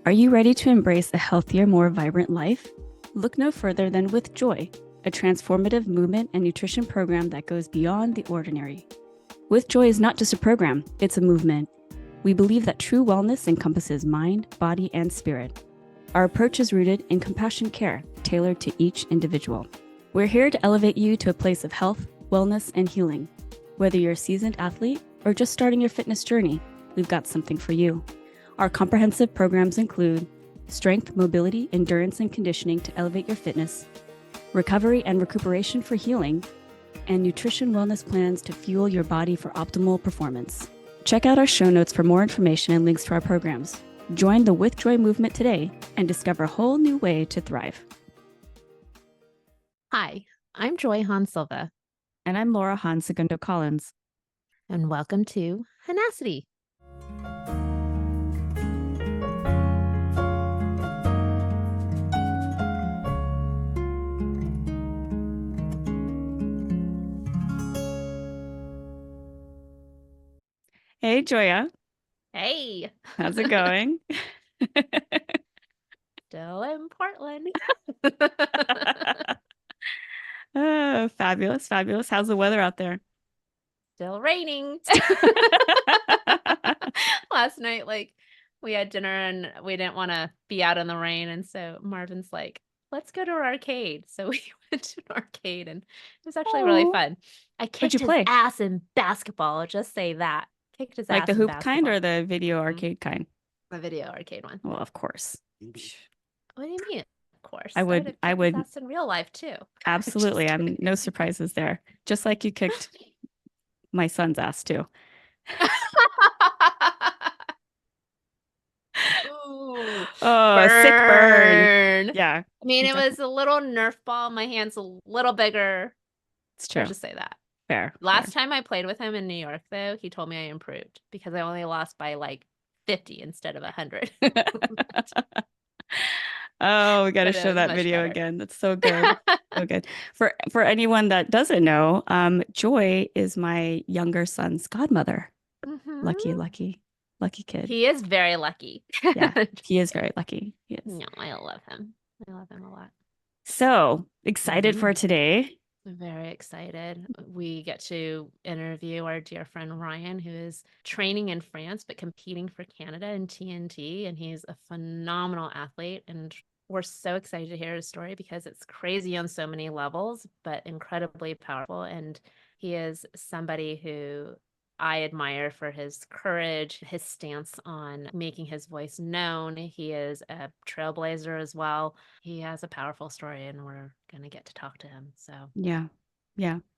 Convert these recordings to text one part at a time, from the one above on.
Are you ready to embrace a healthier, more vibrant life? Look no further than With Joy, a transformative movement and nutrition program that goes beyond the ordinary. With Joy is not just a program, it's a movement. We believe that true wellness encompasses mind, body, and spirit. Our approach is rooted in compassion care, tailored to each individual. We're here to elevate you to a place of health, wellness, and healing. Whether you're a seasoned athlete or just starting your fitness journey, we've got something for you. Our comprehensive programs include strength, mobility, endurance, and conditioning to elevate your fitness, recovery and recuperation for healing, and nutrition wellness plans to fuel your body for optimal performance. Check out our show notes for more information and links to our programs. Join the With Joy movement today and discover a whole new way to thrive. Hi, I'm Joy Han Silva. And I'm Laura Han Segundo Collins. And welcome to Hahnacity. Hey, Joya. Hey. How's it going? Still in Portland. Oh, fabulous, fabulous. How's the weather out there? Still raining. Last night, we had dinner and we didn't want to be out in the rain. And so Marvin's like, let's go to an arcade. So we went to an arcade and it was actually really fun. I kicked his ass in basketball. I'll just say that. Kicked his ass Like the in hoop basketball. kind or the video arcade kind? The video arcade one. Well, of course. What do you mean? Of course. I would kick his ass in real life too. Absolutely. I'm no surprises there. Just like you kicked my son's ass too. Ooh, oh, sick burn. Yeah. I mean, it was a little Nerf ball. My hand's a little bigger. It's true. I'll just say that. Fair. Last time I played with him in New York, though, he told me I improved because I only lost by 50 instead of 100. Oh, we got to show that video again. That's so good. So good. For anyone that doesn't know, Joy is my younger son's godmother. Lucky kid. He is very lucky. Yeah, he is very lucky. He is. No, I love him. I love him a lot. So excited for today. Very excited. We get to interview our dear friend Ryan, who is training in France but competing for Canada in TNT, and he's a phenomenal athlete. And we're so excited to hear his story because it's crazy on so many levels, but incredibly powerful. And he is somebody who I admire for his courage, his stance on making his voice known. He is a trailblazer as well. He has a powerful story, and we're going to get to talk to him. So yeah.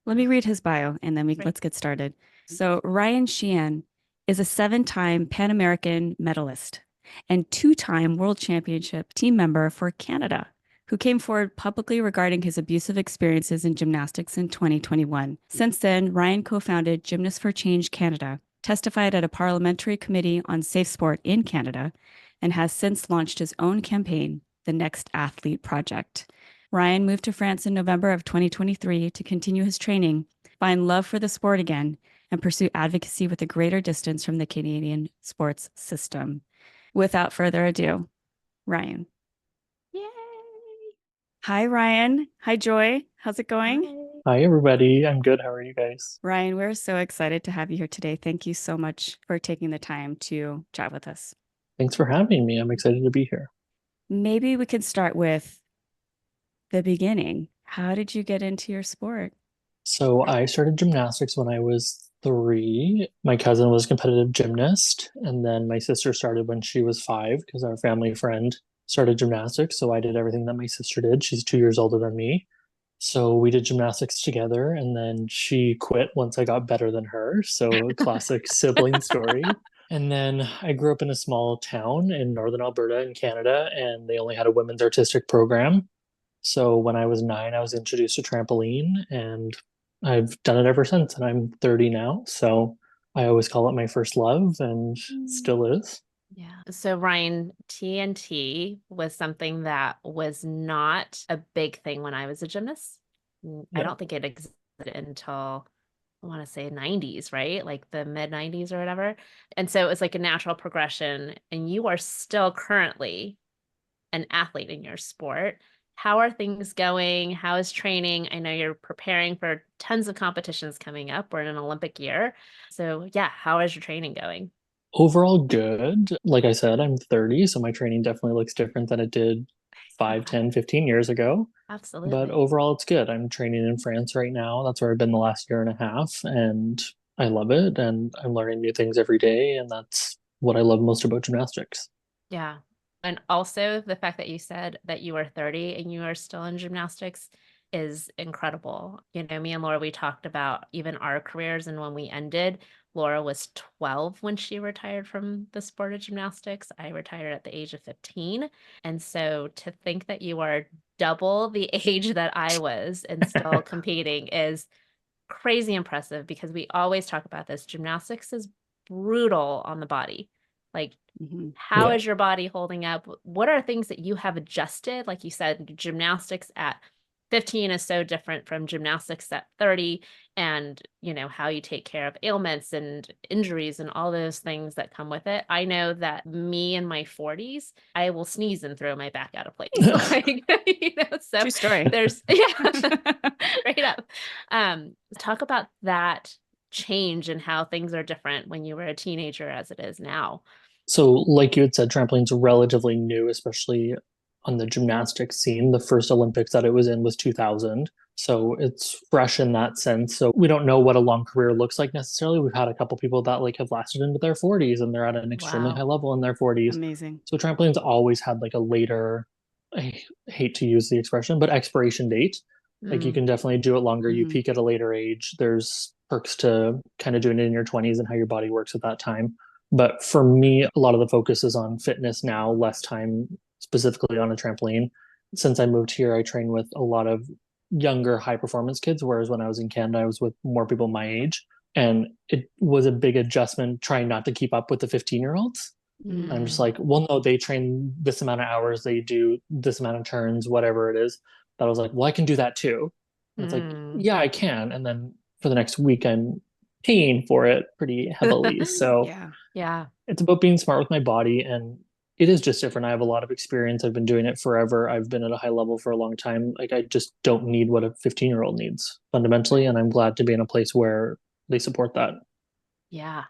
Let me read his bio, and then let's get started. So Ryan Sheehan is a 7-time Pan American medalist and 2-time World Championship team member for Canada, who came forward publicly regarding his abusive experiences in gymnastics in 2021. Since then, Ryan co-founded Gymnasts for Change Canada, testified at a Parliamentary Committee on SafeSport in Canada, and has since launched his own campaign, the Next Athlete Project. Ryan moved to France in November of 2023 to continue his training, find love for the sport again, and pursue advocacy with a greater distance from the Canadian sports system. Without further ado, Ryan. Yay! Hi, Ryan. Hi, Joy. How's it going? Hi, everybody. I'm good. How are you guys? Ryan, we're so excited to have you here today. Thank you so much for taking the time to chat with us. Thanks for having me. I'm excited to be here. Maybe we could start with the beginning. How did you get into your sport? So I started gymnastics when I was 3. My cousin was a competitive gymnast, and then my sister started when she was 5 because our family friend started gymnastics. So I did everything that my sister did. She's 2 years older than me. So we did gymnastics together, and then she quit once I got better than her. So classic sibling story. And then I grew up in a small town in northern Alberta in Canada, and they only had a women's artistic program. So when I was 9, I was introduced to trampoline, and I've done it ever since, and I'm 30 now. So I always call it my first love, and still is. Yeah. So Ryan, TNT was something that was not a big thing when I was a gymnast. I don't think it existed until I want to say 90s, right? Like the mid 90s or whatever. And so it's like a natural progression. And you are still currently an athlete in your sport. How are things going? How is training? I know you're preparing for tons of competitions coming up. We're in an Olympic year. So, yeah, how is your training going? Overall, good. Like I said, I'm 30, so my training definitely looks different than it did 5, Yeah, 10, 15 years ago. But absolutely. overall, it's good. I'm training in France right now. That's where I've been the last year and a half, and I love it. And I'm learning new things every day, and that's what I love most about gymnastics. Yeah. And also the fact that you said that you are 30 and you are still in gymnastics is incredible. You know, me and Laura, we talked about even our careers, and when we ended, Laura was 12 when she retired from the sport of gymnastics. I retired at the age of 15. And so to think that you are double the age that I was and still competing is crazy impressive, because we always talk about this. Gymnastics is brutal on the body. Like, Mhm. how Yeah. is your body holding up? What are things that you have adjusted? Like you said, gymnastics at 15 is so different from gymnastics at 30, and you know how you take care of ailments and injuries and all those things that come with it. I know that me in my 40s, I will sneeze and throw my back out of place. Like, so True story. there's, yeah, straight up. Talk about that change and how things are different when you were a teenager as it is now. So, like you had said, trampoline's relatively new, especially on the gymnastics scene. The first Olympics that it was in was 2000. So it's fresh in that sense. So we don't know what a long career looks like necessarily. We've had a couple people that like have lasted into their 40s and they're at an extremely high Wow. level in their 40s. Amazing. So trampoline's always had like a later, I hate to use the expression, but expiration date. Like you Mm, can definitely do it longer. You Mhm. peak at a later age. There's perks to kind of doing it in your 20s and how your body works at that time. But for me, a lot of the focus is on fitness now, less time specifically on a trampoline. Since I moved here, I train with a lot of younger, high performance kids, whereas when I was in Canada, I was with more people my age. And it was a big adjustment trying not to keep up with the 15-year-olds. I'm just mm, like, well, no, they train this amount of hours, they do this amount of turns, whatever it is. That I was like, well, I can do that too. And it's like, mm. yeah, I can. And then for the next week, I'm paying for it pretty heavily. So Yeah. Yeah. it's about being smart with my body, and it is just different. I have a lot of experience. I've been doing it forever. I've been at a high level for a long time. Like I just don't need what a 15-year-old needs fundamentally, and Right. I'm glad to be in a place where they support that. Yeah.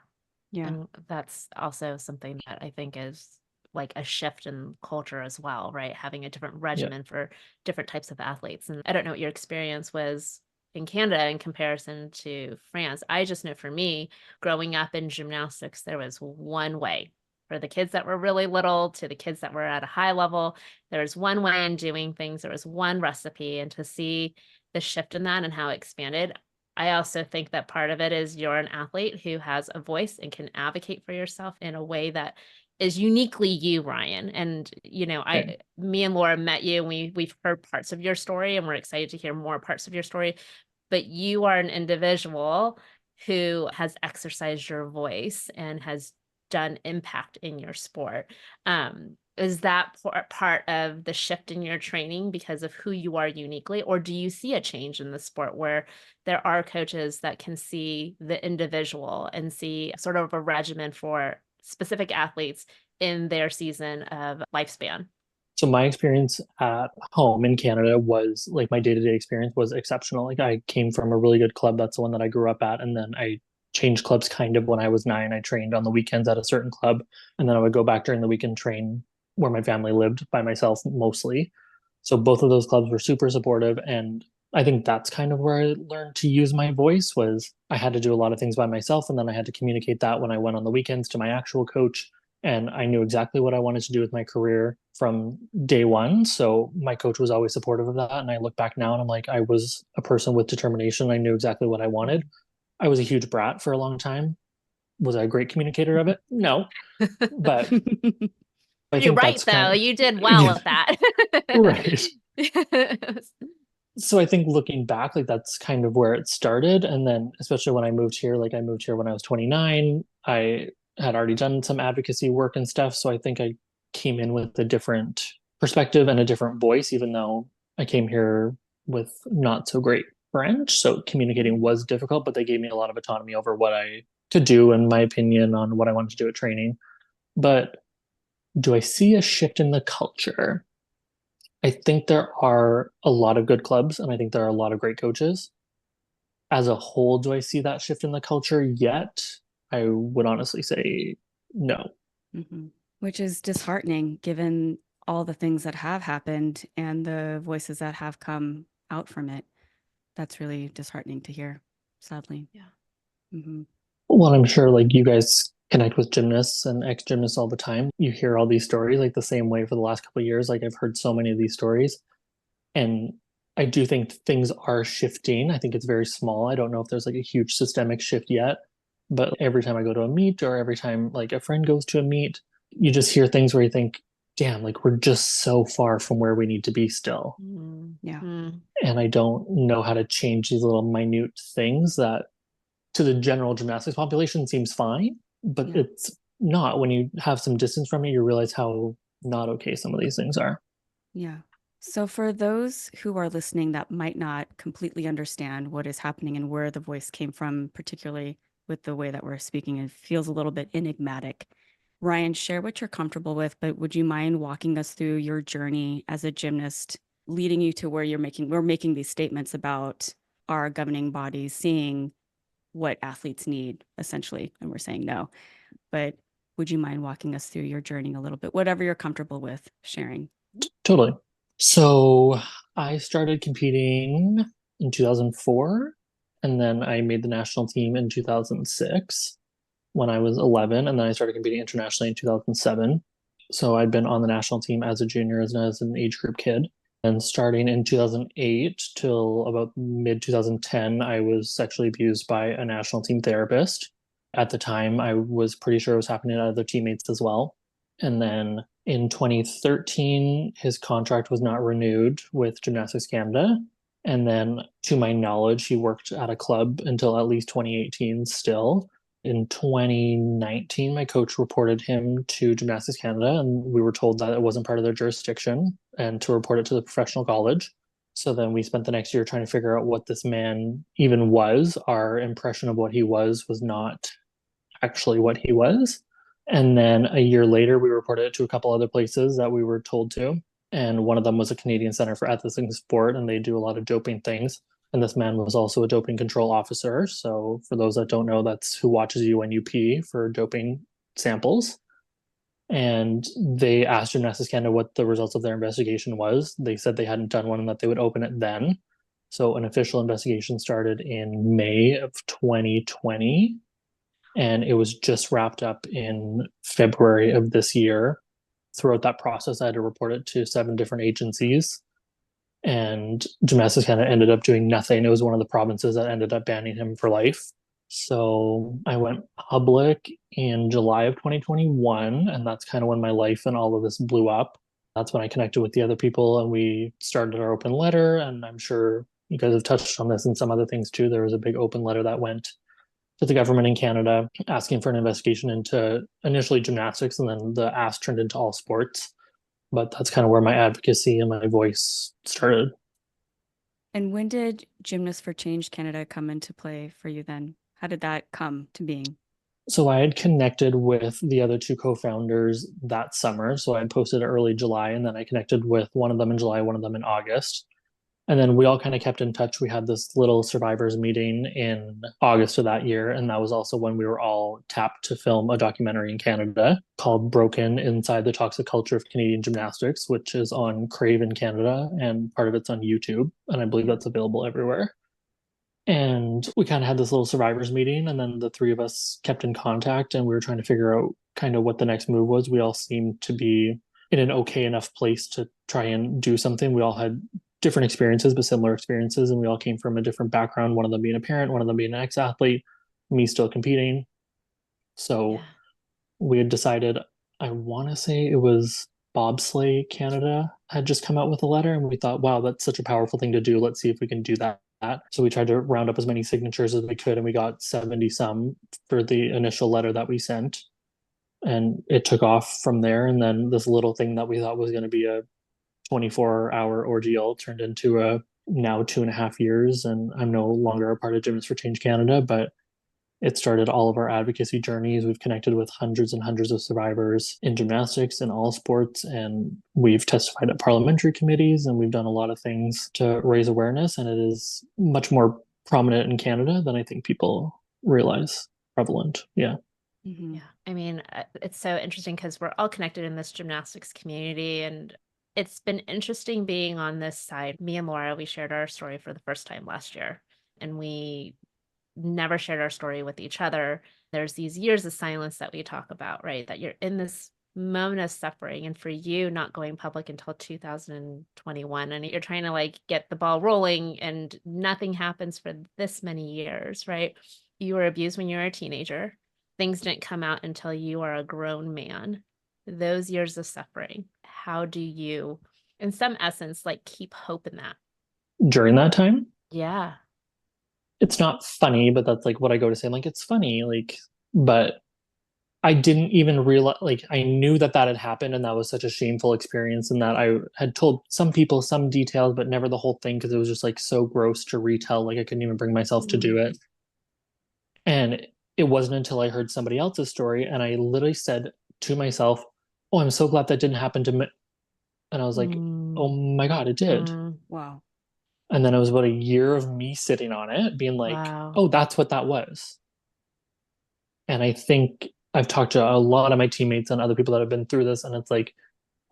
Yeah. And that's also something that I think is like a shift in culture as well, right? Having a different Yeah. regimen for different types of athletes. And I don't know what your experience was in Canada in comparison to France. I just know for me, growing up in gymnastics, there was one way. For the kids that were really little to the kids that were at a high level, there was one way in doing things. There was one recipe. And to see the shift in that and how it expanded, I also think that part of it is you're an athlete who has a voice and can advocate for yourself in a way that is uniquely you, Ryan. And you know, Okay. me and Laura met you, and we've heard parts of your story, and we're excited to hear more parts of your story. But you are an individual who has exercised your voice and has done impact in your sport. Is that part of the shift in your training because of who you are uniquely, or do you see a change in the sport where there are coaches that can see the individual and see sort of a regimen for specific athletes in their season of lifespan? So my experience at home in Canada was like my day-to-day experience was exceptional. Like I came from a really good club. That's the one that I grew up at. And then I changed clubs kind of when I was 9. I trained on the weekends at a certain club. And then I would go back during the week and train where my family lived by myself mostly. So both of those clubs were super supportive. And I think that's kind of where I learned to use my voice was I had to do a lot of things by myself. And then I had to communicate that when I went on the weekends to my actual coach, and I knew exactly what I wanted to do with my career from day one. So my coach was always supportive of that. And I look back now and I'm like, I was a person with determination. I knew exactly what I wanted. I was a huge brat for a long time. Was I a great communicator of it? No. But I You're think right, that's though. kind of, You did well with right. that. So I think looking back, like that's kind of where it started. And then especially when I moved here, like I moved here when I was 29, I had already done some advocacy work and stuff. So I think I came in with a different perspective and a different voice, even though I came here with not so great French, so communicating was difficult, but they gave me a lot of autonomy over what I could do and my opinion on what I wanted to do at training. But do I see a shift in the culture? I think there are a lot of good clubs, and I think there are a lot of great coaches. As a whole, do I see that shift in the culture yet? I would honestly say no. Mm-hmm. Which is disheartening given all the things that have happened and the voices that have come out from it. That's really disheartening to hear, sadly. Yeah. Mm-hmm. Well, I'm sure like you guys connect with gymnasts and ex-gymnasts all the time. You hear all these stories like the same way for the last couple of years. Like I've heard so many of these stories. And I do think things are shifting. I think it's very small. I don't know if there's like a huge systemic shift yet, but every time I go to a meet or every time like a friend goes to a meet, you just hear things where you think, damn, like we're just so far from where we need to be still. Yeah. And I don't know how to change these little minute things that to the general gymnastics population seems fine, but Yeah. it's not. When you have some distance from it, you realize how not okay some of these things are. Yeah. So for those who are listening that might not completely understand what is happening and where the voice came from, particularly with the way that we're speaking, it feels a little bit enigmatic. Ryan, share what you're comfortable with, but would you mind walking us through your journey as a gymnast, leading you to where we're making these statements about our governing bodies seeing what athletes need, essentially, and we're saying no. But would you mind walking us through your journey a little bit, whatever you're comfortable with sharing? Totally. So I started competing in 2004, and then I made the national team in 2006 when I was 11, and then I started competing internationally in 2007. So I'd been on the national team as a junior, as an age group kid. And starting in 2008 till about mid 2010, I was sexually abused by a national team therapist. At the time, I was pretty sure it was happening to other teammates as well. And then in 2013, his contract was not renewed with Gymnastics Canada. And then, to my knowledge, he worked at a club until at least 2018 still. In 2019, my coach reported him to Gymnastics Canada, and we were told that it wasn't part of their jurisdiction and to report it to the professional college. So then we spent the next year trying to figure out what this man even was. Our impression of what he was not actually what he was. And then a year later, we reported it to a couple other places that we were told to. And one of them was a Canadian Center for Ethics in Sport, and they do a lot of doping things. And this man was also a doping control officer. So, for those that don't know, that's who watches you when you pee for doping samples. And they asked Gymnastics Canada what the results of their investigation was. They said they hadn't done one and that they would open it then. So, an official investigation started in May of 2020, and it was just wrapped up in February of this year. Throughout that process, I had to report it to 7 different agencies, and Gymnastics kind of ended up doing nothing. It was one of the provinces that ended up banning him for life. So I went public in July of 2021, and that's kind of when my life and all of this blew up. That's when I connected with the other people and we started our open letter. And I'm sure you guys have touched on this and some other things too. There was a big open letter that went to the government in Canada asking for an investigation into initially gymnastics, and then the ask turned into all sports. But that's kind of where my advocacy and my voice started. And when did Gymnasts for Change Canada come into play for you then? How did that come to being? So I had connected with the other 2 co-founders that summer. So I had posted early July, and then I connected with one of them in July, one of them in August. And then we all kind of kept in touch. We had this little survivors meeting in August of that year. And that was also when we were all tapped to film a documentary in Canada called Broken Inside the Toxic Culture of Canadian Gymnastics, which is on Crave in Canada. And part of it's on YouTube. And I believe that's available everywhere. And we kind of had this little survivors meeting. And then the 3 of us kept in contact and we were trying to figure out kind of what the next move was. We all seemed to be in an okay enough place to try and do something. We all had different experiences, but similar experiences. And we all came from a different background, one of them being a parent, one of them being an ex-athlete, me still competing. So we had decided, I want to say it was Bobsleigh Canada had just come out with a letter. And we thought, wow, that's such a powerful thing to do. Let's see if we can do that. So we tried to round up as many signatures as we could, and we got 70 some for the initial letter that we sent. And it took off from there. And then this little thing that we thought was going to be a 24-hour ordeal turned into a now 2.5 years, and I'm no longer a part of Gymnasts for Change Canada, but it started all of our advocacy journeys. We've connected with hundreds and hundreds of survivors in gymnastics and all sports, and we've testified at parliamentary committees, and we've done a lot of things to raise awareness, and it is much more prominent in Canada than I think people realize. Prevalent. Yeah. Yeah. I mean, it's so interesting because we're all connected in this gymnastics community, and it's been interesting being on this side. Me and Laura, we shared our story for the first time last year, and we never shared our story with each other. There's these years of silence that we talk about, right? That you're in this moment of suffering, and for you not going public until 2021, and you're trying to like get the ball rolling, and nothing happens for this many years, right? You were abused when you were a teenager. Things didn't come out until you are a grown man. Those years of suffering, how do you, in some essence, like keep hope in that? During that time, Yeah. it's not funny, but that's like what I go to say. I'm like, it's funny, like, but I didn't even realize, like, I knew that that had happened, and that was such a shameful experience, and that I had told some people some details, but never the whole thing because it was just like so gross to retell. Like, I couldn't even bring myself to do it. And it wasn't until I heard somebody else's story, and I literally said to myself, "Oh, I'm so glad that didn't happen to me." And I was like, "Oh my God, it did." Wow. And then it was about a year of me sitting on it, being like, Wow. "Oh, that's what that was." And I think I've talked to a lot of my teammates and other people that have been through this, and it's like,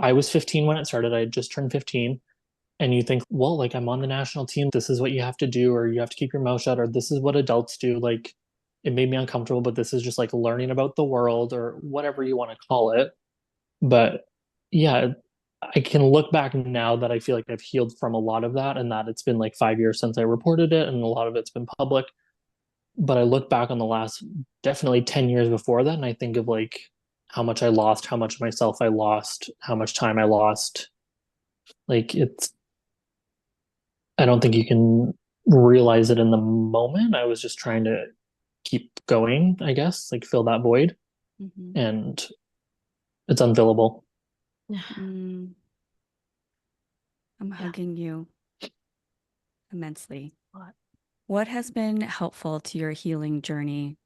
I was 15 when it started. I had just turned 15. And you think, well, like, I'm on the national team. This is what you have to do, or you have to keep your mouth shut, or this is what adults do. Like, it made me uncomfortable, but this is just like learning about the world, or whatever you want to call it. But yeah, I can look back now that I feel like I've healed from a lot of that, and that it's been like 5 years since I reported it, and a lot of it's been public. But I look back on the last definitely 10 years before that, and I think of like how much I lost, how much of myself I lost, how much time I lost. Like, I don't think you can realize it in the moment. I was just trying to keep going, I guess, like fill that void, and it's unfillable. I'm hugging you immensely. What has been helpful to your healing journey?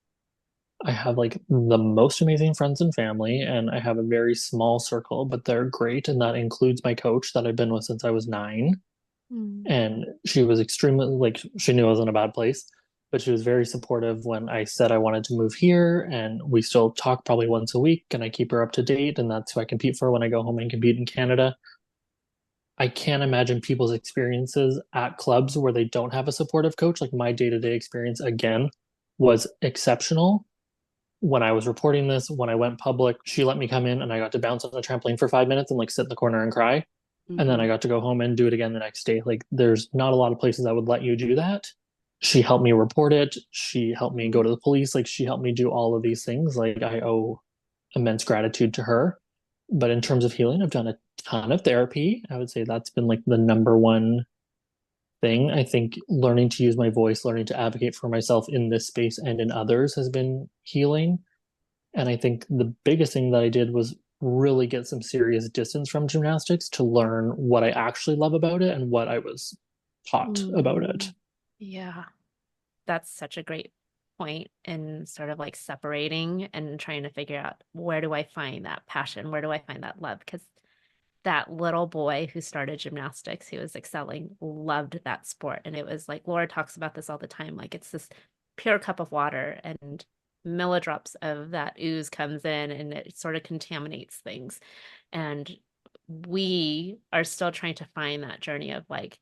I have like the most amazing friends and family, and I have a very small circle, but they're great. And that includes my coach that I've been with since I was 9. And she was extremely, like, she knew I was in a bad place, but she was very supportive when I said I wanted to move here. And we still talk probably once a week, and I keep her up to date. And that's who I compete for when I go home and compete in Canada. I can't imagine people's experiences at clubs where they don't have a supportive coach. Like, my day-to-day experience, again, was exceptional. When I was reporting this, when I went public, she let me come in, and I got to bounce on the trampoline for 5 minutes and like sit in the corner and cry. And then I got to go home and do it again the next day. Like, there's not a lot of places that would let you do that. She helped me report it. She helped me go to the police. Like, she helped me do all of these things. Like, I owe immense gratitude to her. But in terms of healing, I've done a ton of therapy. I would say that's been like the number one thing. I think learning to use my voice, learning to advocate for myself in this space and in others has been healing. And I think the biggest thing that I did was really get some serious distance from gymnastics to learn what I actually love about it and what I was taught about it. Yeah. That's such a great point in sort of like separating and trying to figure out, where do I find that passion? Where do I find that love? Because that little boy who started gymnastics, who was excelling, loved that sport. And it was like, Laura talks about this all the time. Like, it's this pure cup of water, and millidrops of that ooze comes in, and it sort of contaminates things. And we are still trying to find that journey of like,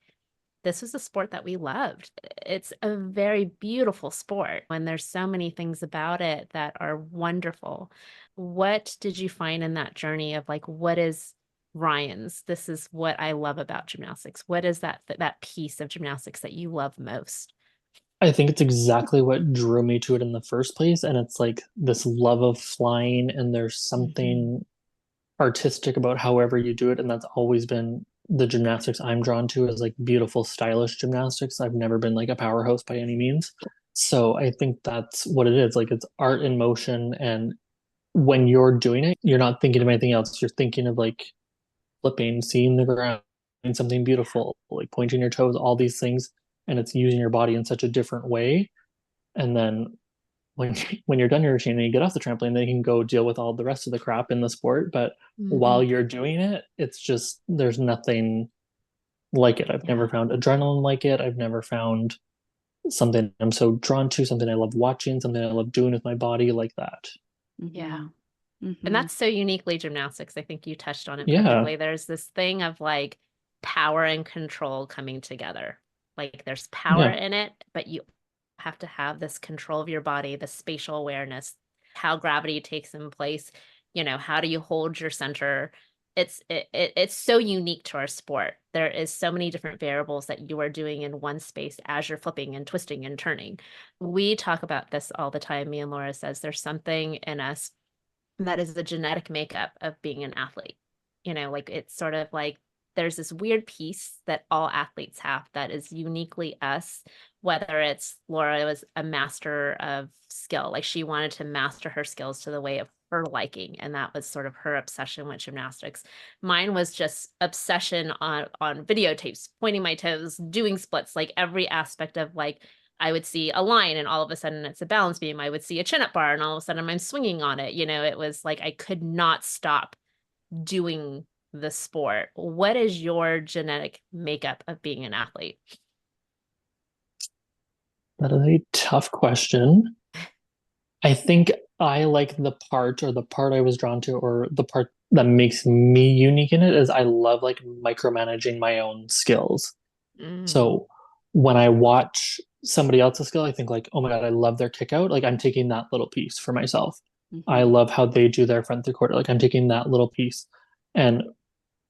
this was a sport that we loved. It's a very beautiful sport, and there's so many things about it that are wonderful. What did you find in that journey of like, what is Ryan's? This is what I love about gymnastics. What is that piece of gymnastics that you love most? I think it's exactly what drew me to it in the first place. And it's like this love of flying, and there's something artistic about however you do it. And that's always been the gymnastics I'm drawn to, is like beautiful, stylish gymnastics. I've never been like a powerhouse by any means. So I think that's what it is. Like, it's art in motion. And when you're doing it, you're not thinking of anything else. You're thinking of like flipping, seeing the ground, something beautiful, like pointing your toes, all these things, and it's using your body in such a different way. And then when you're done your routine and you get off the trampoline, then you can go deal with all the rest of the crap in the sport. But while you're doing it, it's just there's nothing like it. I've never found adrenaline like it. I've never found something I'm so drawn to, something I love watching, something I love doing with my body like that. Yeah. Mm-hmm. And that's so uniquely gymnastics. I think you touched on it Yeah. perfectly. There's this thing of like power and control coming together. Like there's power in it, but you have to have this control of your body, the spatial awareness, how gravity takes in place, how do you hold your center? It's so unique to our sport. There is so many different variables that you are doing in one space as you're flipping and twisting and turning. We talk about this all the time. Me and Laura says there's something in us that is the genetic makeup of being an athlete. Like it's sort of like there's this weird piece that all athletes have that is uniquely us, whether it's Laura was a master of skill, like she wanted to master her skills to the way of her liking, and that was sort of her obsession with gymnastics. Mine was just obsession on videotapes, pointing my toes, doing splits, like every aspect of like I would see a line and all of a sudden it's a balance beam. I would see a chin-up bar and all of a sudden I'm swinging on it. It was like I could not stop doing the sport. What is your genetic makeup of being an athlete? That is a tough question. I think I like the part I was drawn to, or the part that makes me unique in it is I love like micromanaging my own skills. So when I watch somebody else's skill, I think like, oh my God, I love their kick out. Like I'm taking that little piece for myself. I love how they do their front three quarter. Like I'm taking that little piece. And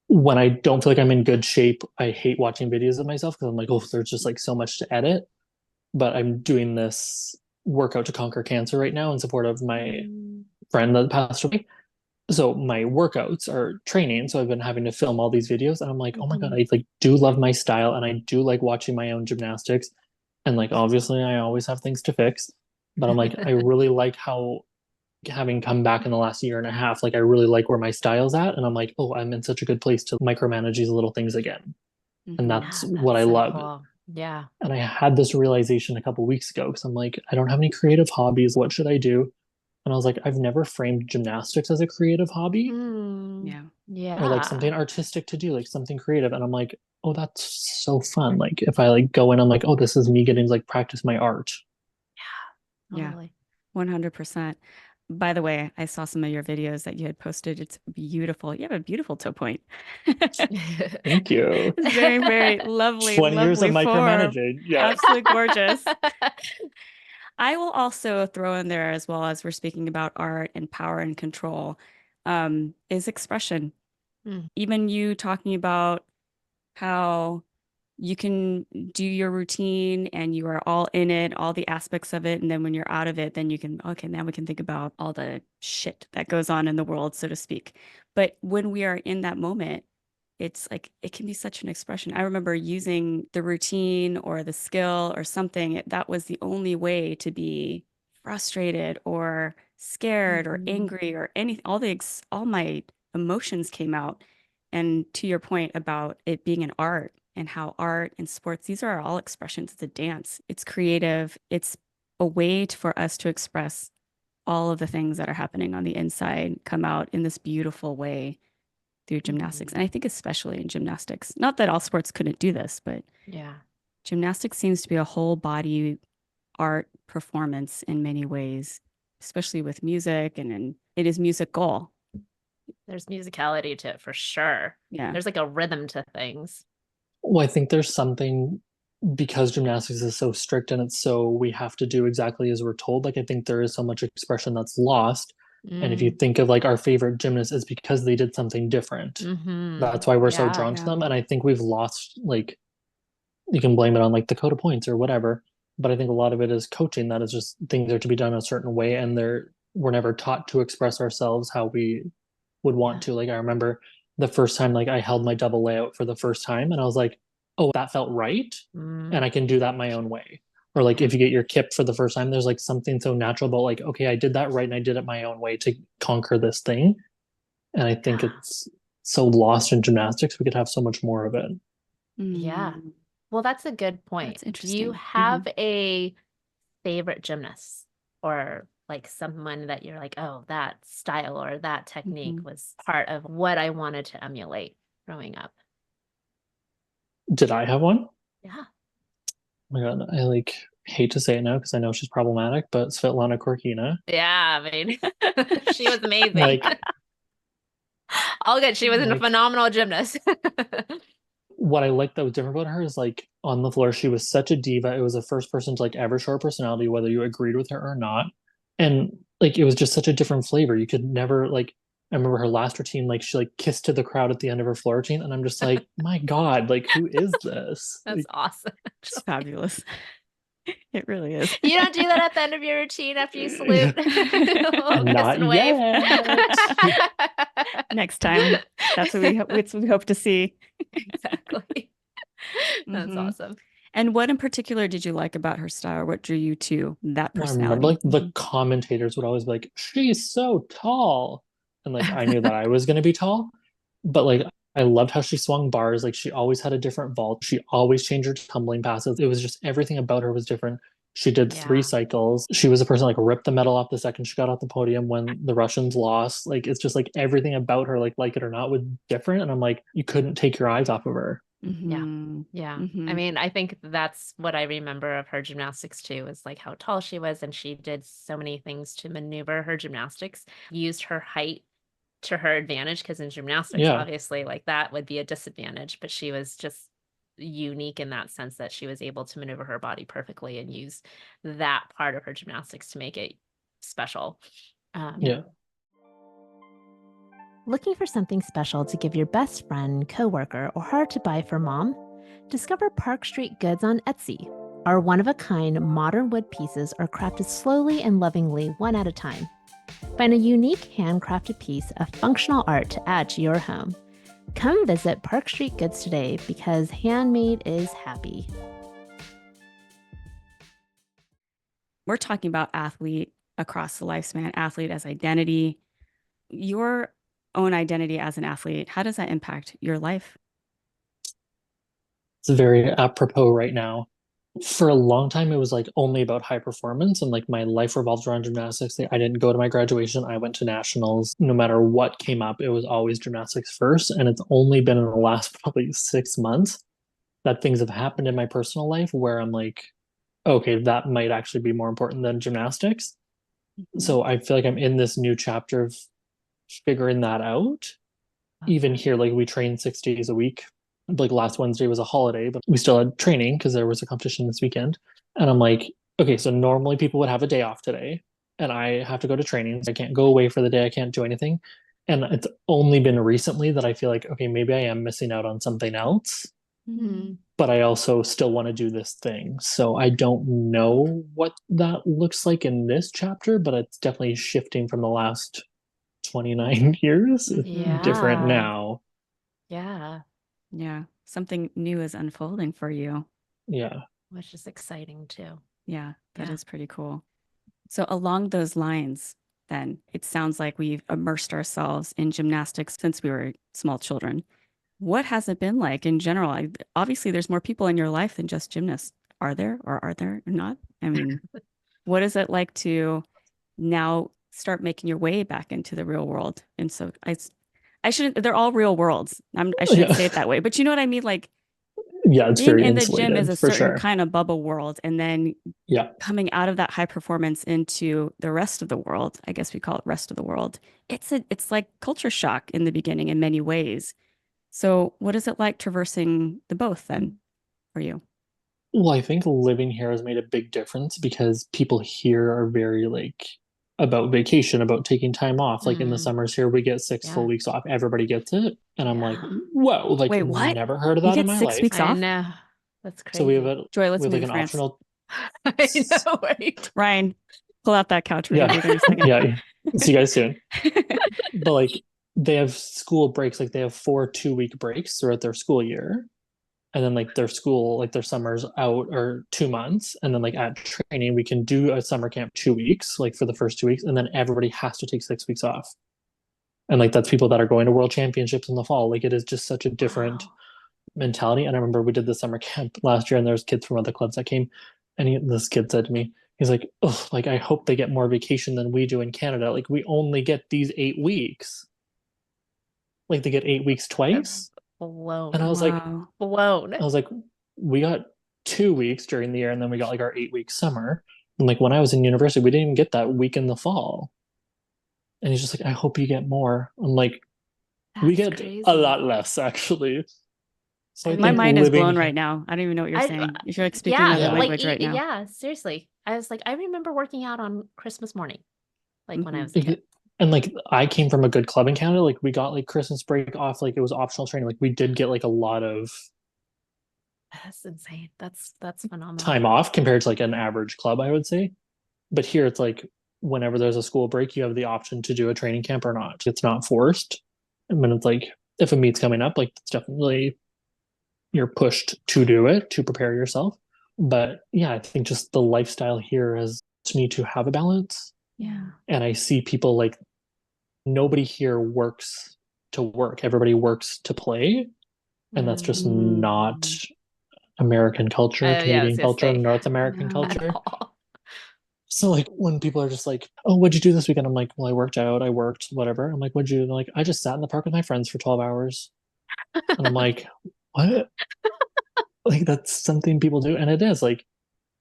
when I don't feel like I'm in good shape, I hate watching videos of myself because I'm like, oh, there's just like so much to edit. But I'm doing this workout to conquer cancer right now in support of my friend that passed away. So my workouts are training. So I've been having to film all these videos, and I'm like, oh my God, I like do love my style, and I do like watching my own gymnastics. And like obviously I always have things to fix, but I'm like, I really like how having come back in the last year and a half, like I really like where my style's at. And I'm like, oh, I'm in such a good place to micromanage these little things again. And that's what I so love. cool. Yeah. And I had this realization a couple weeks ago because I'm like, I don't have any creative hobbies. What should I do? And I was like, I've never framed gymnastics as a creative hobby. Yeah. Or like something artistic to do, like something creative. And I'm like, oh, that's so fun. Like if I like go in, I'm like, oh, this is me getting to like practice my art. Yeah. Totally. 100%. By the way, I saw some of your videos that you had posted. It's beautiful. You have a beautiful toe point. Thank you. It's very, very lovely, 20 years of lovely form. micromanaging. Yeah. Absolutely gorgeous. I will also throw in there, as well as we're speaking about art and power and control, is expression. Even you talking about how you can do your routine and you are all in it, all the aspects of it. And then when you're out of it, then you can, okay, now we can think about all the shit that goes on in the world, so to speak. But when we are in that moment, it's like, it can be such an expression. I remember using the routine or the skill or something. That was the only way to be frustrated or scared or angry or anything. All my emotions came out. And to your point about it being an art, and how art and sports, these are all expressions. It's a dance. It's creative. It's a way for us to express all of the things that are happening on the inside come out in this beautiful way through gymnastics. And I think especially in gymnastics, not that all sports couldn't do this, but gymnastics seems to be a whole body art performance in many ways, especially with music, and it is musical. There's musicality to it for sure. Yeah. There's like a rhythm to things. Well, I think there's something because gymnastics is so strict and it's so we have to do exactly as we're told. Like I think there is so much expression that's lost. And if you think of like our favorite gymnasts, it's because they did something different. That's why we're so drawn to them. And I think we've lost, like, you can blame it on like the code of points or whatever. But I think a lot of it is coaching, that is just things are to be done a certain way. And we're never taught to express ourselves how we would want to. Like I remember the first time like I held my double layout for the first time and I was like, oh, that felt right. And I can do that my own way. Or like if you get your kip for the first time, there's like something so natural about like, okay, I did that right and I did it my own way to conquer this thing. And I think it's so lost in gymnastics, we could have so much more of it. Yeah. Mm, Well, that's a good point. That's Do you interesting. have a favorite gymnast or like someone that you're like, oh, that style or that technique Mhm. was part of what I wanted to emulate growing up? Did I have one? Yeah. Oh my God, I like hate to say it now because I know she's problematic, but Svetlana Korkina. Yeah, I mean, she was amazing. Like, All good. She was a like phenomenal gymnast. what I liked that was different about her is like on the floor, she was such a diva. It was the first person to like ever show her personality, whether you agreed with her or not. And like it was just such a different flavor. You could never like I remember her last routine, like she like kissed to the crowd at the end of her floor routine, and I'm just like, my God, like who is this? That's Like, awesome. It's fabulous. It really is. You don't do that at the end of your routine after you salute. A little kiss not and wave. yet. Next time, that's what we hope to see. Exactly. That's Mhm. awesome. And what in particular did you like about her style? What drew you to that I remember personality? like the commentators would always be like, she's so tall. And like I knew that I was gonna be tall, but like I loved how she swung bars. Like she always had a different vault. She always changed her tumbling passes. It was just everything about her was different. She did three Yeah. cycles. She was a person like ripped the medal off the second she got off the podium when the Russians lost. Like it's just like everything about her, like it or not, was different. And I'm like, you couldn't take your eyes off of her. Yeah. Mhm. Yeah. I Mhm. mean, I think that's what I remember of her gymnastics too, is like how tall she was. And she did so many things to maneuver her gymnastics, used her height to her advantage. Because in gymnastics, Yeah. obviously, like that would be a disadvantage. But she was just unique in that sense that she was able to maneuver her body perfectly and use that part of her gymnastics to make it special. Yeah. Looking for something special to give your best friend, coworker, or hard to buy for mom? Discover Park Street Goods on Etsy. Our one-of-a-kind modern wood pieces are crafted slowly and lovingly, one at a time. Find a unique handcrafted piece of functional art to add to your home. Come visit Park Street Goods today because handmade is happy. We're talking about athlete across the lifespan, athlete as identity. Your own identity as an athlete, how does that impact your life? It's very apropos right now. For a long time, it was like only about high performance, and like my life revolves around gymnastics. Like, I didn't go to my graduation, I went to nationals. No matter what came up, it was always gymnastics first. And it's only been in the last probably 6 months that things have happened in my personal life where I'm like, okay, that might actually be more important than gymnastics. Mhm. So I feel like I'm in this new chapter of figuring that out. Even here, like we train 6 days a week. Like last Wednesday was a holiday, but we still had training because there was a competition this weekend. And I'm like, okay, so normally people would have a day off today, and I have to go to training. So I can't go away for the day. I can't do anything. And it's only been recently that I feel like, okay, maybe I am missing out on something else, Mhm. but I also still want to do this thing. So I don't know what that looks like in this chapter, but it's definitely shifting from the last 29 years. It's Mhm. different Yeah. now. Yeah. Yeah. Something new is unfolding for you. Yeah. Which is exciting too. Yeah, that Yeah. is pretty cool. So along those lines, then it sounds like we've immersed ourselves in gymnastics since we were small children. What has it been like in general? Obviously, there's more people in your life than just gymnasts. Are there or are there not? I mean, what is it like to now start making your way back into the real world? And so I shouldn't, they're all real worlds. I shouldn't Yeah. say it that way, but you know what I mean? Like Yeah, it's being very in the gym is insulated a for certain sure. kind of bubble world. And then Yeah. coming out of that high performance into the rest of the world, I guess we call it rest of the world. It's like culture shock in the beginning in many ways. So what is it like traversing the both then for you? Well, I think living here has made a big difference because people here are very like about vacation, about taking time off. Like in the Mm, summers here, we get 6 full weeks off. Everybody gets it. And I'm like, yeah. whoa, like Wait, what? never heard of You that in get my six life. weeks I off? know. That's So we have crazy. a Joy, let's we have move like to an France. optional I know, right? Ryan, pull out that couch. We're gonna yeah. be there in a second. Yeah. See you guys soon. But like they have school breaks, like they have 4 2-week breaks throughout their school year. And then like their school, like their summer's out or 2 months. And then like at training, we can do a summer camp 2 weeks, like for the first 2 weeks, and then everybody has to take 6 weeks off. And like that's people that are going to world championships in the fall. Like it is just such a different Wow. mentality. And I remember we did the summer camp last year, and there's kids from other clubs that came, and this kid said to me, he's like, "Oh, like I hope they get more vacation than we do in Canada. Like we only get these 8 weeks. Like they get 8 weeks I'm twice." And blown. Wow. I Blown. was like, we got 2 weeks during the year, and then we got like our 8 week summer. And like when I was in university, we didn't even get that week in the fall. And he's just like, I hope you get more. I'm like, we That's get a lot crazy. less actually. So I I My think mean, mind is living blown right here, now. I don't even know what you're I saying. You're like speaking yeah, another yeah, like language right now. yeah, seriously. I was like, I remember working out on Christmas morning, like when I Hmm. was a kid. and like I came from a good club in Canada. Like we got like Christmas break off. Like it was optional training. Like we did get like a lot of That's insane. That's phenomenal. time off compared to like an average club, I would say. But here it's like whenever there's a school break, you have the option to do a training camp or not. It's not forced. And then it's like if a meet's coming up, like it's definitely you're pushed to do it to prepare yourself. But yeah, I think just the lifestyle here has to me to have a balance. Yeah. And I see people like nobody here works to work. Everybody works to play. And that's just not Mm. American culture, Oh yeah, I was Canadian gonna culture, say North American No. at culture. all. So like when people are just like, "Oh, what'd you do this weekend?" I'm like, "Well, I worked out, I worked, whatever." I'm like, "What'd you do?" They're like, "I just sat in the park with my friends for 12 hours." And I'm like, "What?" Like that's something people do, and it is like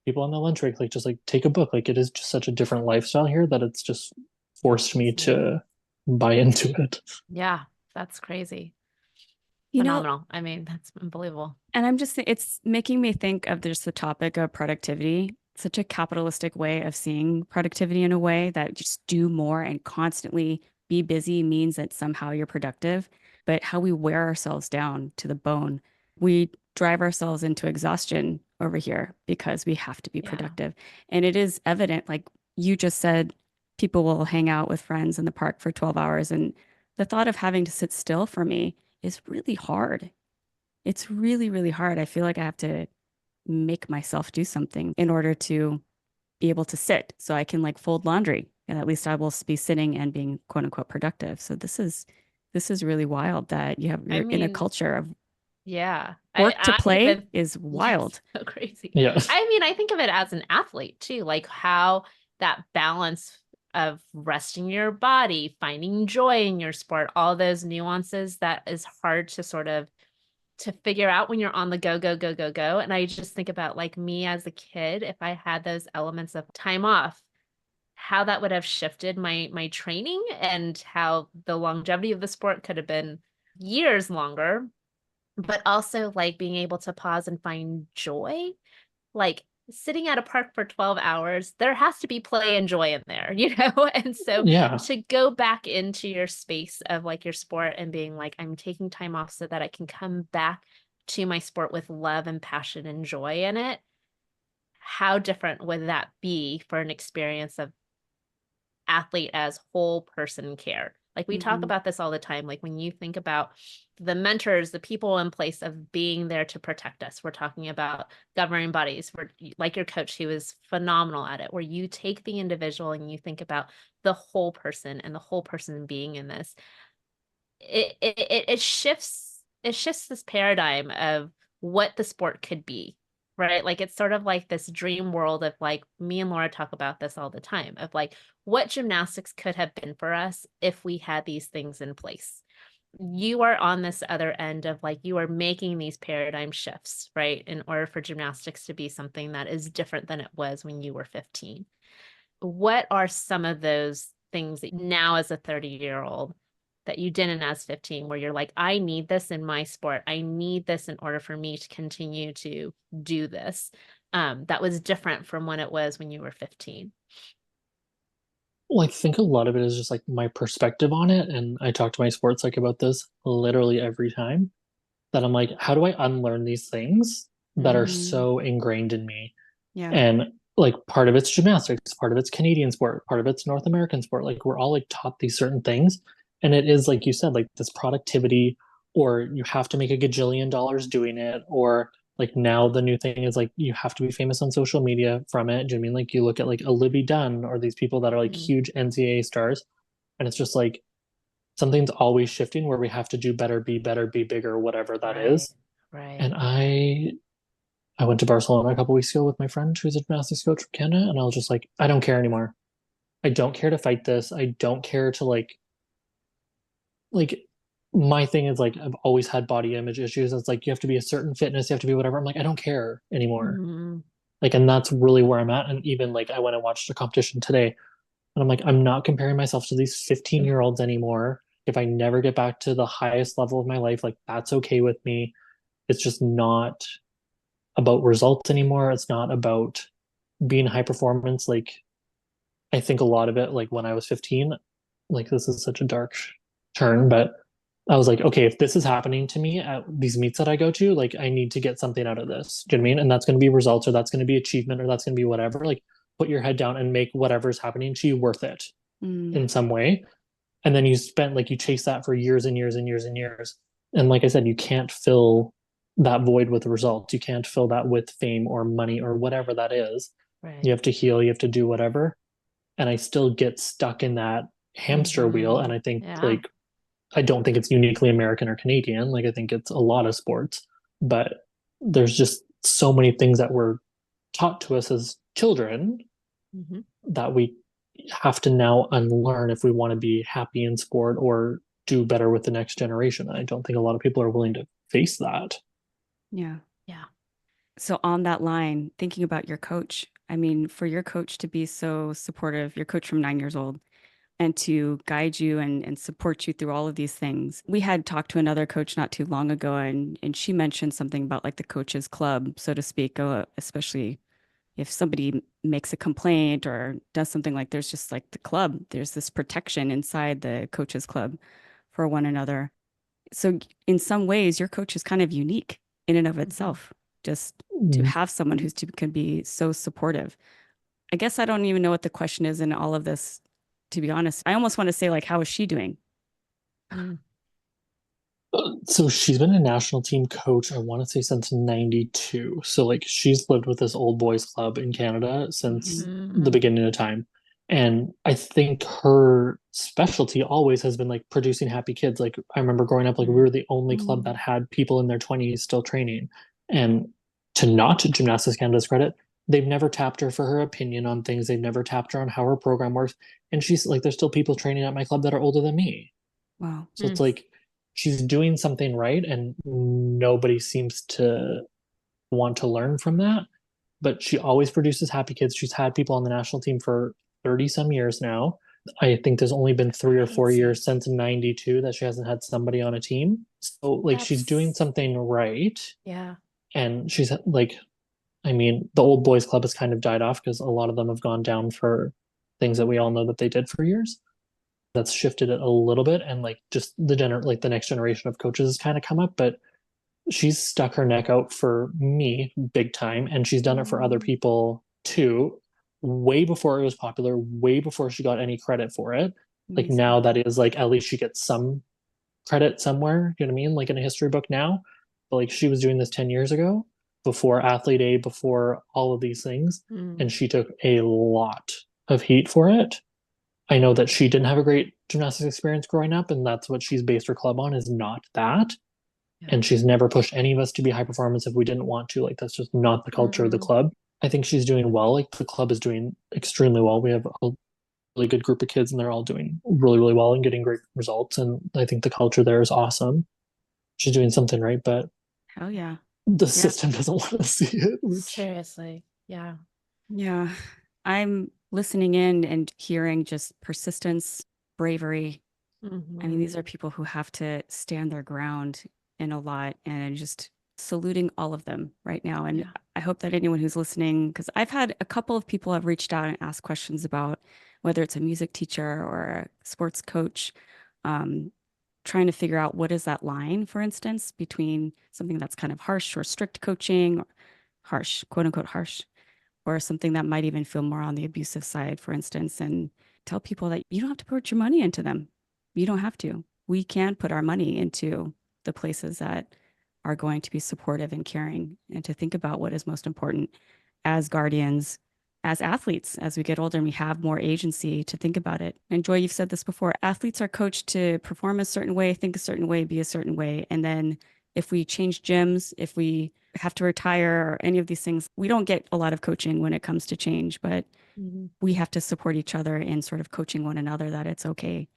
people on the lunch break like just like take a book. Like it is just such a different lifestyle here that it's just forced me Insane. to buy into it. Yeah, that's crazy. You know, Phenomenal. I mean, that's unbelievable. and it's making me think of just the topic of productivity, such a capitalistic way of seeing productivity in a way that just do more and constantly be busy means that somehow you're productive, but how we wear ourselves down to the bone. We drive ourselves into exhaustion over here because we have to be Yeah. productive. And it is evident, like you just said, people will hang out with friends in the park for 12 hours. And the thought of having to sit still for me is really hard. It's really, really hard. I feel like I have to make myself do something in order to be able to sit so I can like fold laundry. And at least I will be sitting and being quote unquote productive. So this is really wild that I you're in a mean, culture of yeah. work to I play even is yes, wild. so crazy. Yeah. I mean, I think of it as an athlete too, like how that balance of resting your body, finding joy in your sport, all those nuances that is hard to sort of to figure out when you're on the go, go, go, go, go. And I just think about like me as a kid, if I had those elements of time off, how that would have shifted my training and how the longevity of the sport could have been years longer, but also like being able to pause and find joy. Like sitting at a park for 12 hours, there has to be play and joy in there, you know? And so Yeah. to go back into your space of like your sport and being like, I'm taking time off so that I can come back to my sport with love and passion and joy in it. How different would that be for an experience of athlete as whole person care? Like we talk Hmm. about this all the time. Like when you think about the mentors, the people in place of being there to protect us, we're talking about governing bodies. We're like your coach, who is phenomenal at it, where you take the individual and you think about the whole person and the whole person being in this. It shifts this paradigm of what the sport could be, right? Like it's sort of like this dream world of like me and Laura talk about this all the time of like what gymnastics could have been for us if we had these things in place. You are on this other end of like you are making these paradigm shifts, right? In order for gymnastics to be something that is different than it was when you were 15. What are some of those things that now as a 30-year-old that you didn't as 15, where you're like, I need this in my sport. I need this in order for me to continue to do this. That was different from when it was when you were 15. Well, I think a lot of it is just like my perspective on it. And I talk to my sports psych about this literally every time that I'm like, how do I unlearn these things that are Hmm. so ingrained in me? Yeah. And like part of it's gymnastics, part of it's Canadian sport, part of it's North American sport. Like we're all like taught these certain things. And it is like you said, like this productivity, or you have to make a gajillion dollars doing it, or like now the new thing is like you have to be famous on social media from it. Do you mean like you look at like Olivia Dunn or these people that are like Mm. huge NCAA stars, and it's just like something's always shifting where we have to do better, be bigger, whatever that Right. is. Right. And I went to Barcelona a couple weeks ago with my friend who's a gymnastics coach from Canada, and I was just like, I don't care anymore. I don't care to fight this. I don't care to like my thing is like I've always had body image issues. It's like you have to be a certain fitness, you have to be whatever. I'm like, I don't care anymore. Mhm. Like, and that's really where I'm at. And even like I went and watched a competition today, and I'm like, I'm not comparing myself to these 15-year-olds anymore. If I never get back to the highest level of my life, like that's okay with me. It's just not about results anymore. It's not about being high performance. Like I think a lot of it, like when I was 15, like this is such a dark turn, but I was like, okay, if this is happening to me at these meets that I go to, like I need to get something out of this. Do you know what I mean? And that's going to be results, or that's going to be achievement, or that's going to be whatever. Like put your head down and make whatever's happening to you worth it in some way. And then you spent like you chase that for years and years and years and years. And like I said, you can't fill that void with results. You can't fill that with fame or money or whatever that is. Right. You have to heal, you have to do whatever. And I still get stuck in that hamster wheel. And I think Yeah. like I don't think it's uniquely American or Canadian. Like I think it's a lot of sports, but there's just so many things that were taught to us as children Mhm. that we have to now unlearn if we want to be happy in sport or do better with the next generation. I don't think a lot of people are willing to face that. Yeah. Yeah. So on that line, thinking about your coach, I mean, for your coach to be so supportive, your coach from 9 years old, and to guide you and support you through all of these things. We had talked to another coach not too long ago, and she mentioned something about like the coaches club, so to speak, especially if somebody makes a complaint or does something, like there's just like the club, there's this protection inside the coaches club for one another. So in some ways, your coach is kind of unique in and of itself, just to Mm. have someone who's can be so supportive. I guess I don't even know what the question is in all of this, to be honest. I almost want to say, like, how is she doing? Mm. So she's been a national team coach, I want to say since 92. So like she's lived with this old boys club in Canada since the Mhm. beginning of time. And I think her specialty always has been like producing happy kids. Like I remember growing up, like we were the only club that had people in their 20s still training. And to not Gymnastics Canada's credit, they've never tapped her for her opinion on things. They've never tapped her on how her program works. And she's like, there's still people training at my club that are older than me. Wow. So it's like she's doing something right, and nobody seems to want to learn from that. But she always produces happy kids. She's had people on the national team for 30 some years now. I think there's only been 3 or 4 years since 92 that she hasn't had somebody on a team. So like she's doing That's something right. yeah. And she's like, I mean, the old boys club has kind of died off because a lot of them have gone down for things that we all know that they did for years. That's shifted it a little bit, and like just like the next generation of coaches has kind of come up, but she's stuck her neck out for me big time, and she's done it for other Mm. people too, way before it was popular, way before she got any credit for it. Like Amazing. now that is like at least she gets some credit somewhere, you know what I mean, like in a history book now. But like she was doing this 10 years ago, before Athlete A, before all of these things, Mm. and she took a lot of heat for it. I know that she didn't have a great gymnastics experience growing up, and that's what she's based her club on, is not that. Yeah. And she's never pushed any of us to be high performance if we didn't want to. Like that's just not the culture of the club. I think she's doing well. Like the club is doing extremely well. We have a really good group of kids, and they're all doing really, really well and getting great results. And I think the culture there is awesome. She's doing something right, but Hell yeah. the Yeah. system doesn't want to see it. Seriously. Yeah. Yeah. I'm listening in and hearing just persistence, bravery. I mean, these are people who have to stand their ground in a lot, and just saluting all of them right now. And Yeah. I hope that anyone who's listening, because I've had a couple of people have reached out and asked questions about whether it's a music teacher or a sports coach, um, trying to figure out what is that line, for instance, between something that's kind of harsh or strict coaching, or harsh, quote unquote, harsh, or something that might even feel more on the abusive side, for instance, and tell people that you don't have to put your money into them. You don't have to. We can put our money into the places that are going to be supportive and caring, and to think about what is most important as guardians, as athletes, as we get older and we have more agency to think about it. And Joy, you've said this before, athletes are coached to perform a certain way, think a certain way, be a certain way. And then if we change gyms, if we have to retire or any of these things, we don't get a lot of coaching when it comes to change, but we have to support each other in sort of coaching one another that it's okay,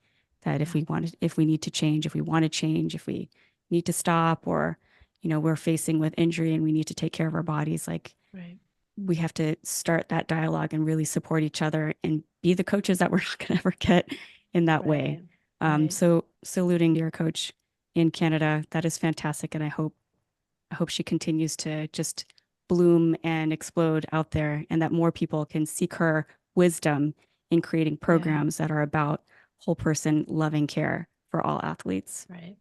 that if we need to change, if we want to change, if we need to stop, or, we're facing with injury and we need to take care of our bodies, like Right. we have to start that dialogue and really support each other and be the coaches that we're not going to ever get in that way. Right. So saluting your coach in Canada, that is fantastic. And I hope she continues to just bloom and explode out there, and that more people can seek her wisdom in creating programs that are about whole person loving care for all athletes. Right.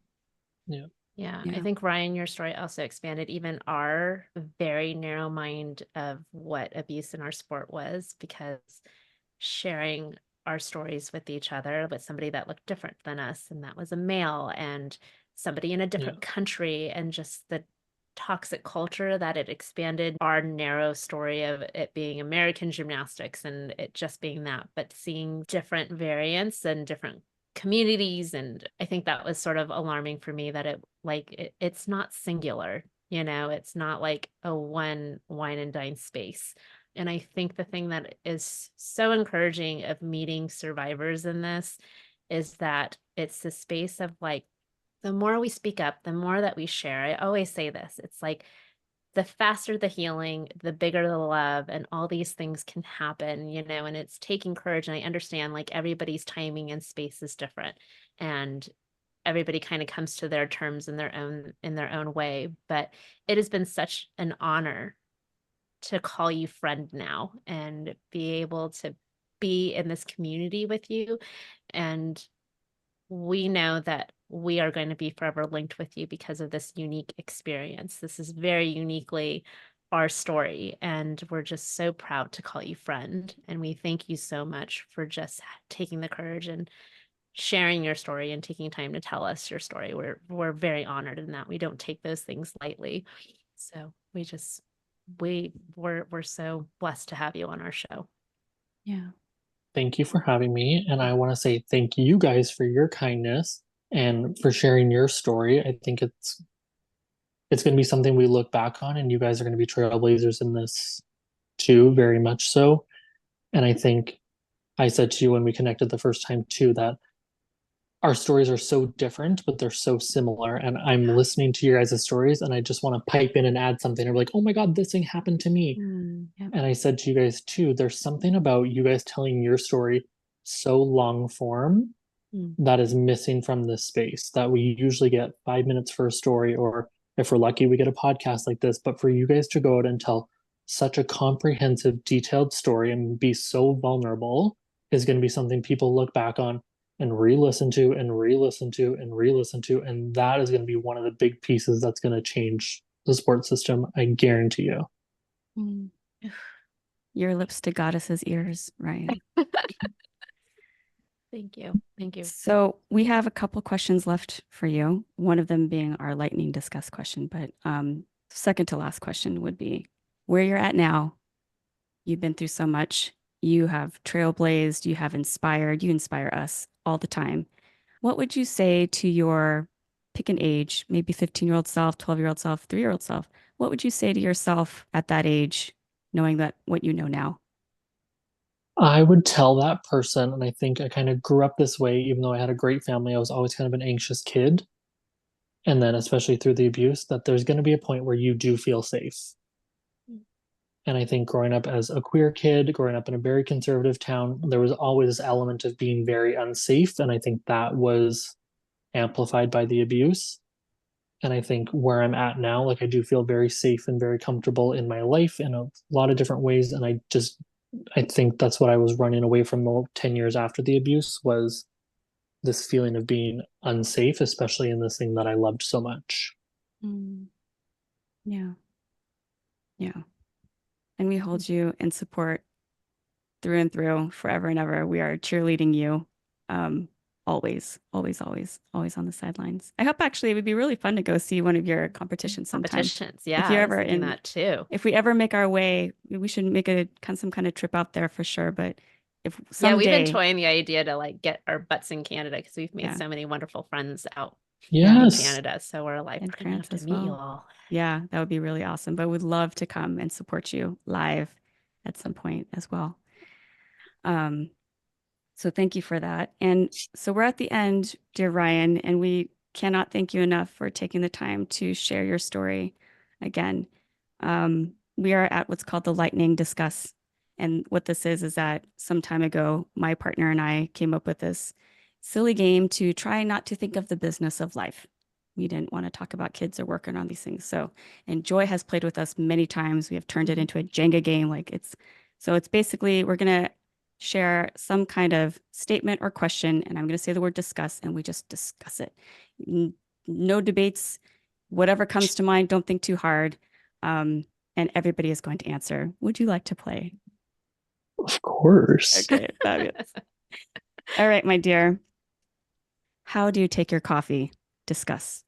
Yeah. Yeah, Yeah. I think, Ryan, your story also expanded even our very narrow mind of what abuse in our sport was, because sharing our stories with each other with somebody that looked different than us, and that was a male, and somebody in a different country, and just the toxic culture that it expanded our narrow story of it being American gymnastics and it just being that, but seeing different variants and different communities. And I think that was sort of alarming for me, that it's not singular, it's not like a one wine and dine space. And I think the thing that is so encouraging of meeting survivors in this is that it's the space of like, the more we speak up, the more that we share. I always say this, it's like the faster the healing, the bigger the love, and all these things can happen, and it's taking courage. And I understand like everybody's timing and space is different, and everybody kind of comes to their terms in their own way. But it has been such an honor to call you friend now and be able to be in this community with you. And we know that we are going to be forever linked with you because of this unique experience. This is very uniquely our story, and we're just so proud to call you friend. And we thank you so much for just taking the courage and sharing your story and taking time to tell us your story. We're very honored in that. We don't take those things lightly. So we're so blessed to have you on our show. Yeah. Thank you for having me. And I want to say thank you guys for your kindness and for sharing your story. I think it's going to be something we look back on, and you guys are going to be trailblazers in this too, very much so. And I think I said to you when we connected the first time too that our stories are so different, but they're so similar. And I'm listening to your guys' stories, and I just want to pipe in and add something. I'm like, oh my God, this thing happened to me. Yep. And I said to you guys too, there's something about you guys telling your story so long form that is missing from this space, that we usually get 5 minutes for a story, or if we're lucky, we get a podcast like this. But for you guys to go out and tell such a comprehensive, detailed story and be so vulnerable is going to be something people look back on and re-listen to and re-listen to and re-listen to. And that is going to be one of the big pieces that's going to change the sports system. I guarantee you. Your lips to goddess's ears, Ryan. Thank you. Thank you. So we have a couple questions left for you. One of them being our lightning discuss question, but second to last question would be where you're at now. You've been through so much. You have trailblazed, you have inspired, you inspire us all the time. What would you say to your pick an age, maybe 15-year-old self, 12-year-old self, 3-year-old self? What would you say to yourself at that age, knowing that what you know now? I would tell that person, and I think I kind of grew up this way, even though I had a great family, I was always kind of an anxious kid. And then, especially through the abuse, that there's going to be a point where you do feel safe. And I think growing up as a queer kid, growing up in a very conservative town, there was always this element of being very unsafe. And I think that was amplified by the abuse. And I think where I'm at now, like I do feel very safe and very comfortable in my life in a lot of different ways. And I think that's what I was running away from the 10 years after the abuse, was this feeling of being unsafe, especially in this thing that I loved so much. Yeah. Yeah. And we hold you in support through and through forever and ever. We are cheerleading you always, always, always, always on the sidelines. I hope actually it would be really fun to go see one of your competitions sometime. Competitions, yeah. If you're I ever was thinking in that too. If we ever make our way, we should make some kind of trip out there for sure. But if Yeah, we've been someday, toying the idea to like get our butts in Canada because we've made Yeah. so many wonderful friends out Yes. in Canada. So we're like, In we're gonna have France to as meet you well. all. yeah, that would be really awesome. But we'd love to come and support you live at some point as well. So thank you for that. And so we're at the end, dear Ryan, and we cannot thank you enough for taking the time to share your story again. We are at what's called the Lightning Discuss. And what this is that some time ago, my partner and I came up with this silly game to try not to think of the business of life. We didn't want to talk about kids or working on these things. So, and Joy has played with us many times. We have turned it into a Jenga game. It's basically, we're going to share some kind of statement or question, and I'm going to say the word discuss, and we just discuss it. No debates, whatever comes to mind, don't think too hard. And everybody is going to answer. Would you like to play? Of course. Okay, fabulous. All right, my dear. How do you take your coffee? Discuss.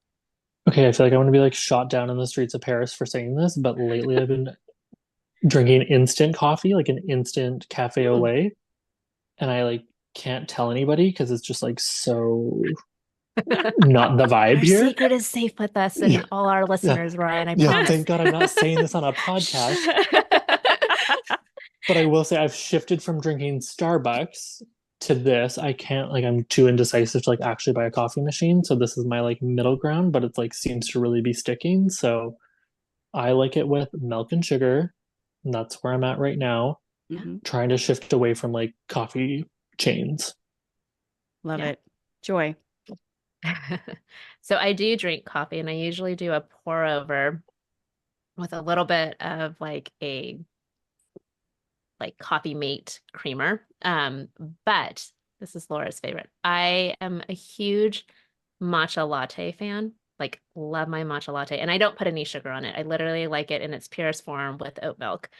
Okay, I feel like I want to be like shot down in the streets of Paris for saying this, but lately I've been drinking instant coffee, like an instant cafe au lait, and I like can't tell anybody because it's just like so not the vibe Our here. secret is safe with us and Yeah. all our listeners, Ryan. I Yeah, promise. thank God I'm not saying this on a podcast. But I will say I've shifted from drinking Starbucks to this. I can't like I'm too indecisive to like actually buy a coffee machine. So this is my like middle ground, but it's like seems to really be sticking. So I like it with milk and sugar. And that's where I'm at right now. Mhm. Trying to shift away from like coffee chains. Love Yeah. it. Joy. So I do drink coffee, and I usually do a pour over with a little bit of like a coffee mate creamer. But this is Laura's favorite. I am a huge matcha latte fan. Like, love my matcha latte, and I don't put any sugar on it. I literally like it in its purest form with oat milk.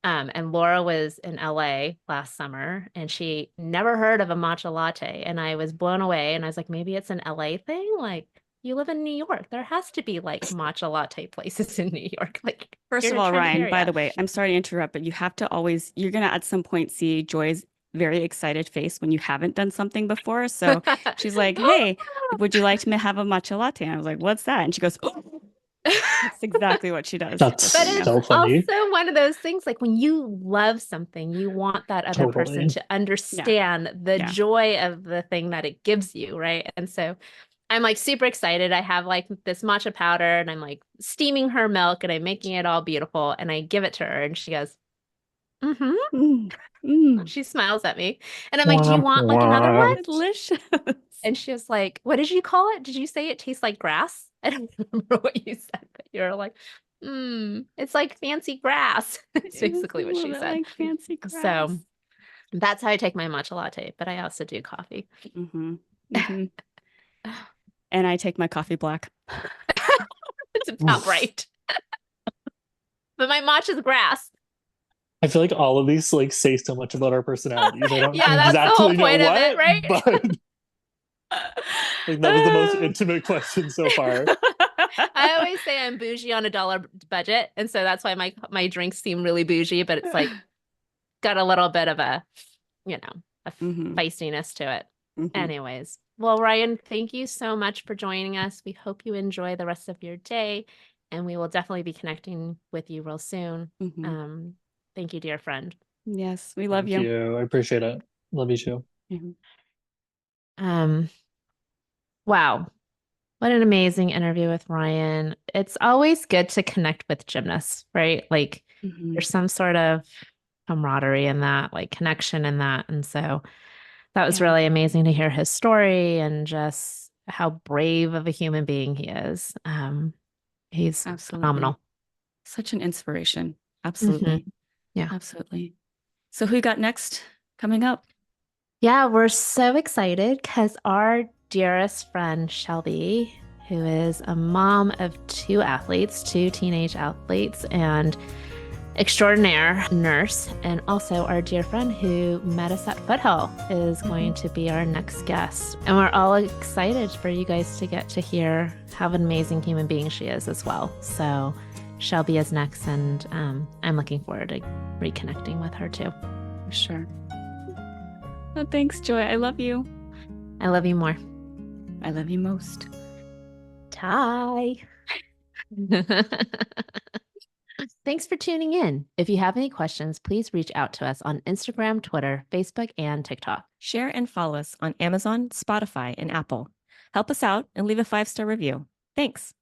And Laura was in LA last summer, and she never heard of a matcha latte, and I was blown away. And I was like, maybe it's an LA thing. Like, you live in New York, there has to be like matcha latte places in New York. Like, First you're of in a all, trendy Ryan, by area. the way, I'm sorry to interrupt, but you have to always, you're going to at some point see Joy's very excited face when you haven't done something before. So she's like, hey, would you like to have a matcha latte? And I was like, what's that? And she goes, oh. That's exactly what she does. That's But Yeah. it's so funny. also one of those things, like when you love something, you want that other person Totally. to understand the Yeah. joy of the thing that it gives you, right? And so I'm like super excited. I have like this matcha powder, and I'm like steaming her milk, and I'm making it all beautiful, and I give it to her, and she goes, mm-hmm. Mm. Mm. She smiles at me, and I'm like, do you want like another one? Delicious. And she was like, what did you call it? Did you say it tastes like grass? I don't remember what you said, but you're like, it's like fancy grass. That's basically what she said. Like fancy grass. So that's how I take my matcha latte, but I also do coffee. Mm-hmm. Mm-hmm. And I take my coffee black. It's about right. But my matcha's grass. I feel like all of these like say so much about our personalities. I don't Yeah, that's the whole exactly know point of what, it, right? but like that was the most intimate question so far. I always say I'm bougie on $1 budget, and so that's why my drinks seem really bougie, but it's like got a little bit of a Mhm. feistiness to it. Mhm. Anyways, well, Ryan, thank you so much for joining us. We hope you enjoy the rest of your day, and we will definitely be connecting with you real soon. Mhm. Thank you, dear friend. Yes, we love Thank you. you. I appreciate it. Love you too. Mhm. Wow. What an amazing interview with Ryan. It's always good to connect with gymnasts, right? Like Mhm. there's some sort of camaraderie in that, like connection in that. And so that was Yeah. really amazing to hear his story and just how brave of a human being he is. He's Absolutely. phenomenal. Such an inspiration. Absolutely. Yeah. Absolutely. So who you got next coming up? Yeah, we're so excited because our dearest friend Shelby, who is a mom of two teenage athletes, and extraordinaire nurse, and also our dear friend who met us at Foothill is going to be our next guest. And we're all excited for you guys to get to hear how an amazing human being she is as well. So Shelby is next, and I'm looking forward to reconnecting with her too. For sure. Oh, thanks, Joy. I love you. I love you more. I love you most. Ty. Thanks for tuning in. If you have any questions, please reach out to us on Instagram, Twitter, Facebook, and TikTok. Share and follow us on Amazon, Spotify, and Apple. Help us out and leave a 5-star review. Thanks.